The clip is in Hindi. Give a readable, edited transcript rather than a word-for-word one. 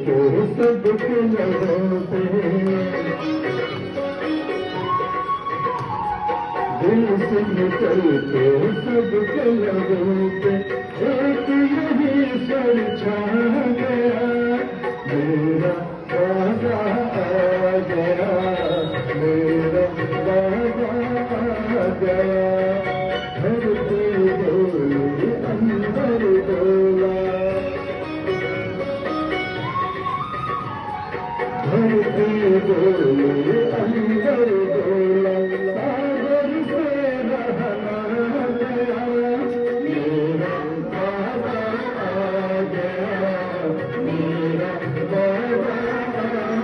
के सबके लबों पे, दिल से निकल के सबके लबों पे एक यही स्वर छा गया, मेरा वादा आ गया, मेरा वादा आ गया। धरती डोली अंदर डोला, धरती डोली अंदर डोला।